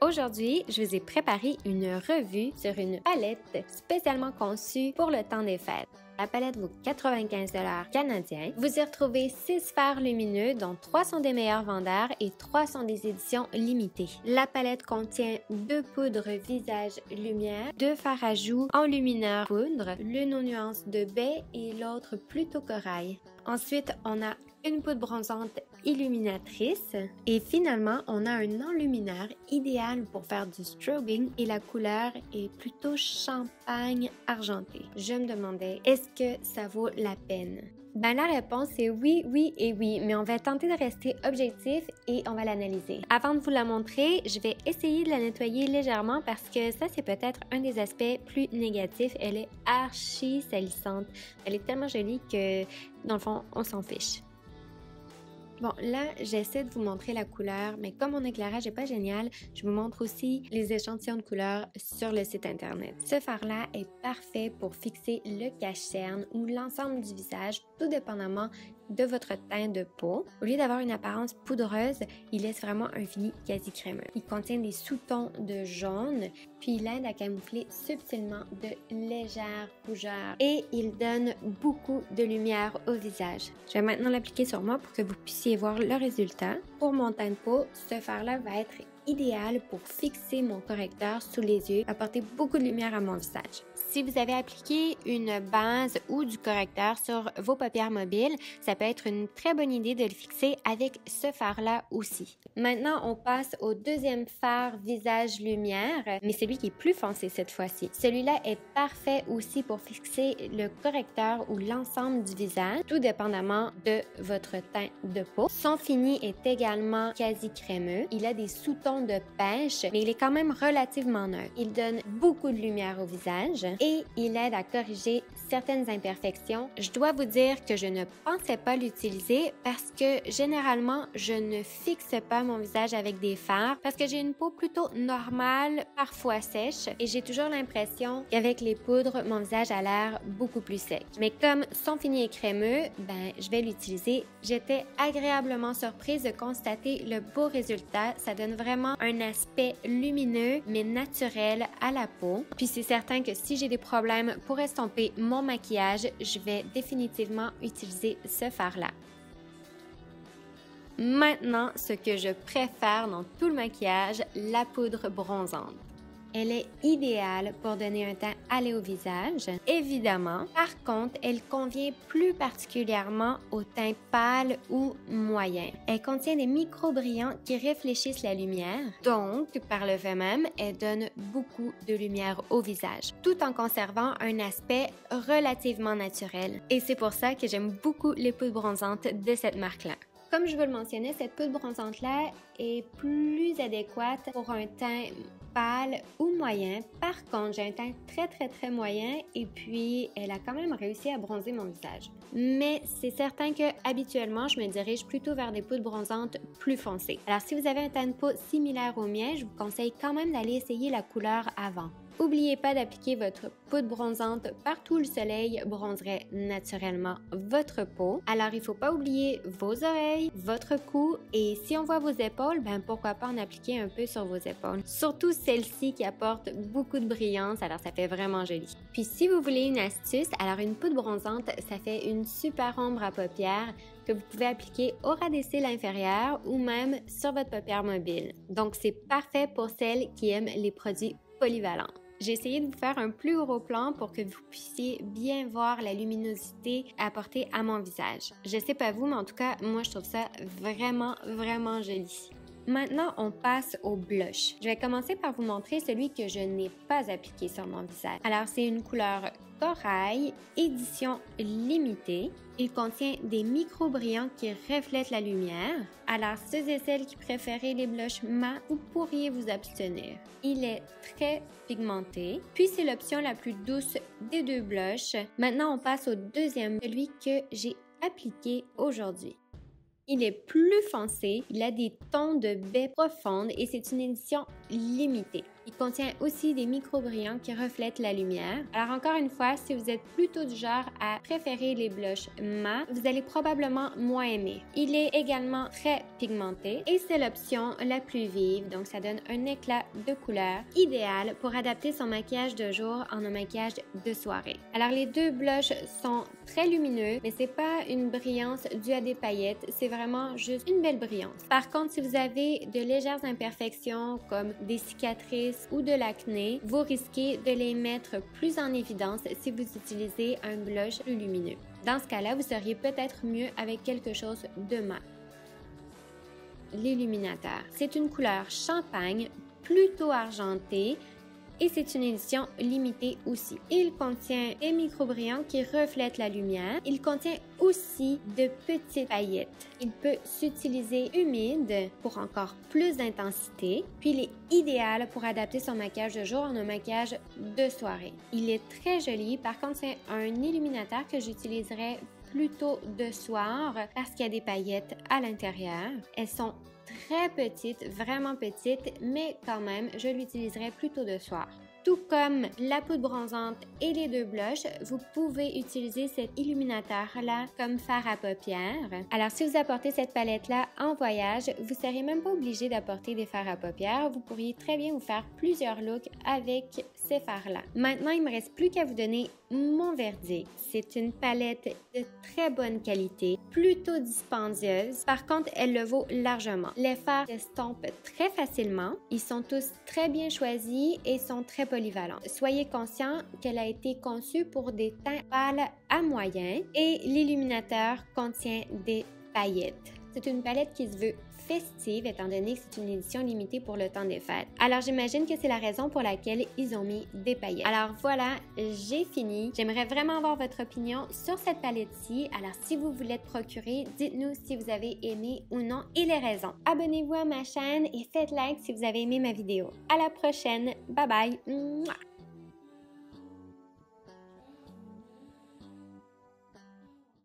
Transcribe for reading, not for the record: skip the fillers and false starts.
Aujourd'hui, je vous ai préparé une revue sur une palette spécialement conçue pour le temps des fêtes. La palette vaut 95 $ canadiens. Vous y retrouvez 6 fards lumineux, dont 3 sont des meilleurs vendeurs et 3 sont des éditions limitées. La palette contient 2 poudres visage lumière, 2 fards à joues enlumineur poudre, l'une aux nuances de baie et l'autre plutôt corail. Ensuite, on a une poudre bronzante illuminatrice et finalement, on a un enlumineur idéal pour faire du strobing et la couleur est plutôt champagne argenté. Je me demandais, est-ce que ça vaut la peine? Ben la réponse est oui, oui et oui, mais on va tenter de rester objectif et on va l'analyser. Avant de vous la montrer, je vais essayer de la nettoyer légèrement parce que ça c'est peut-être un des aspects plus négatifs. Elle est archi salissante. Elle est tellement jolie que dans le fond, on s'en fiche. Bon, là, j'essaie de vous montrer la couleur, mais comme mon éclairage n'est pas génial, je vous montre aussi les échantillons de couleurs sur le site internet. Ce fard-là est parfait pour fixer le cache-cerne ou l'ensemble du visage, tout dépendamment de votre teint de peau. Au lieu d'avoir une apparence poudreuse, il laisse vraiment un fini quasi crémeux. Il contient des sous-tons de jaune, puis il aide à camoufler subtilement de légères rougeurs et il donne beaucoup de lumière au visage. Je vais maintenant l'appliquer sur moi pour que vous puissiez voir le résultat. Pour mon teint de peau, ce fard-là va être idéal pour fixer mon correcteur sous les yeux, apporter beaucoup de lumière à mon visage. Si vous avez appliqué une base ou du correcteur sur vos paupières mobiles, ça peut être une très bonne idée de le fixer avec ce fard-là aussi. Maintenant, on passe au deuxième fard visage lumière, mais celui qui est plus foncé cette fois-ci. Celui-là est parfait aussi pour fixer le correcteur ou l'ensemble du visage, tout dépendamment de votre teint de peau. Son fini est également quasi crémeux. Il a des sous-tons de pêche, mais il est quand même relativement neutre. Il donne beaucoup de lumière au visage et il aide à corriger certaines imperfections. Je dois vous dire que je ne pensais pas l'utiliser parce que généralement, je ne fixe pas mon visage avec des fards parce que j'ai une peau plutôt normale, parfois sèche et j'ai toujours l'impression qu'avec les poudres, mon visage a l'air beaucoup plus sec. Mais comme son fini est crémeux, ben, je vais l'utiliser. J'étais agréablement surprise de constater le beau résultat. Ça donne vraiment un aspect lumineux mais naturel à la peau. Puis c'est certain que si j'ai des problèmes pour estomper mon maquillage, je vais définitivement utiliser ce fard-là. Maintenant, ce que je préfère dans tout le maquillage, la poudre bronzante. Elle est idéale pour donner un teint allé au visage. Évidemment, par contre, elle convient plus particulièrement au teint pâle ou moyen. Elle contient des micro-brillants qui réfléchissent la lumière. Donc, par le fait même, elle donne beaucoup de lumière au visage, tout en conservant un aspect relativement naturel. Et c'est pour ça que j'aime beaucoup les poudres bronzantes de cette marque-là. Comme je vous le mentionnais, cette poudre bronzante-là est plus adéquate pour un teint pâle ou moyen. Par contre, j'ai un teint très moyen et puis elle a quand même réussi à bronzer mon visage. Mais c'est certain que habituellement, je me dirige plutôt vers des poudres bronzantes plus foncées. Alors si vous avez un teint de peau similaire au mien, je vous conseille quand même d'aller essayer la couleur avant. N'oubliez pas d'appliquer votre poudre bronzante partout où le soleil bronzerait naturellement votre peau. Alors, il ne faut pas oublier vos oreilles, votre cou et si on voit vos épaules, ben pourquoi pas en appliquer un peu sur vos épaules. Surtout celle-ci qui apporte beaucoup de brillance, alors ça fait vraiment joli. Puis si vous voulez une astuce, alors une poudre bronzante, ça fait une super ombre à paupières que vous pouvez appliquer au ras des cils inférieurs ou même sur votre paupière mobile. Donc, c'est parfait pour celles qui aiment les produits polyvalents. J'ai essayé de vous faire un plus gros plan pour que vous puissiez bien voir la luminosité apportée à mon visage. Je sais pas vous, mais en tout cas, moi je trouve ça vraiment joli. Maintenant, on passe au blush. Je vais commencer par vous montrer celui que je n'ai pas appliqué sur mon visage. Alors, c'est une couleur corail, édition limitée. Il contient des micro-brillants qui reflètent la lumière. Alors, ceux et celles qui préfèrent les blushs mat, vous pourriez vous abstenir. Il est très pigmenté. Puis, c'est l'option la plus douce des deux blushs. Maintenant, on passe au deuxième, celui que j'ai appliqué aujourd'hui. Il est plus foncé, il a des tons de baie profonde et c'est une édition limitée. Il contient aussi des micro-brillants qui reflètent la lumière. Alors encore une fois, si vous êtes plutôt du genre à préférer les blushs mat, vous allez probablement moins aimer. Il est également très pigmenté et c'est l'option la plus vive, donc ça donne un éclat de couleur idéal pour adapter son maquillage de jour en un maquillage de soirée. Alors les deux blushs sont très lumineux, mais c'est pas une brillance due à des paillettes, c'est vraiment juste une belle brillance. Par contre, si vous avez de légères imperfections comme des cicatrices ou de l'acné, vous risquez de les mettre plus en évidence si vous utilisez un blush plus lumineux. Dans ce cas-là, vous seriez peut-être mieux avec quelque chose de mat. L'illuminateur. C'est une couleur champagne, plutôt argentée, et c'est une édition limitée aussi. Il contient des micro-brillants qui reflètent la lumière. Il contient aussi de petites paillettes. Il peut s'utiliser humide pour encore plus d'intensité, puis il est idéal pour adapter son maquillage de jour en un maquillage de soirée. Il est très joli, par contre c'est un illuminateur que j'utiliserais plutôt de soir parce qu'il y a des paillettes à l'intérieur. Elles sont très petite, vraiment petite, mais quand même, je l'utiliserai plutôt de soir. Tout comme la poudre bronzante et les deux blushs, vous pouvez utiliser cet illuminateur-là comme fard à paupières. Alors, si vous apportez cette palette-là en voyage, vous ne serez même pas obligé d'apporter des fards à paupières. Vous pourriez très bien vous faire plusieurs looks avec ces fards-là. Maintenant, il ne me reste plus qu'à vous donner mon verdict. C'est une palette de très bonne qualité, plutôt dispendieuse. Par contre, elle le vaut largement. Les fards s'estompent très facilement. Ils sont tous très bien choisis et sont très polyvalents. Soyez conscient qu'elle a été conçue pour des teints pâles à moyens et l'illuminateur contient des paillettes. C'est une palette qui se veut festive étant donné que c'est une édition limitée pour le temps des fêtes. Alors j'imagine que c'est la raison pour laquelle ils ont mis des paillettes. Alors voilà, j'ai fini. J'aimerais vraiment avoir votre opinion sur cette palette-ci. Alors si vous voulez te procurer, dites-nous si vous avez aimé ou non et les raisons. Abonnez-vous à ma chaîne et faites like si vous avez aimé ma vidéo. À la prochaine. Bye bye. Mouah.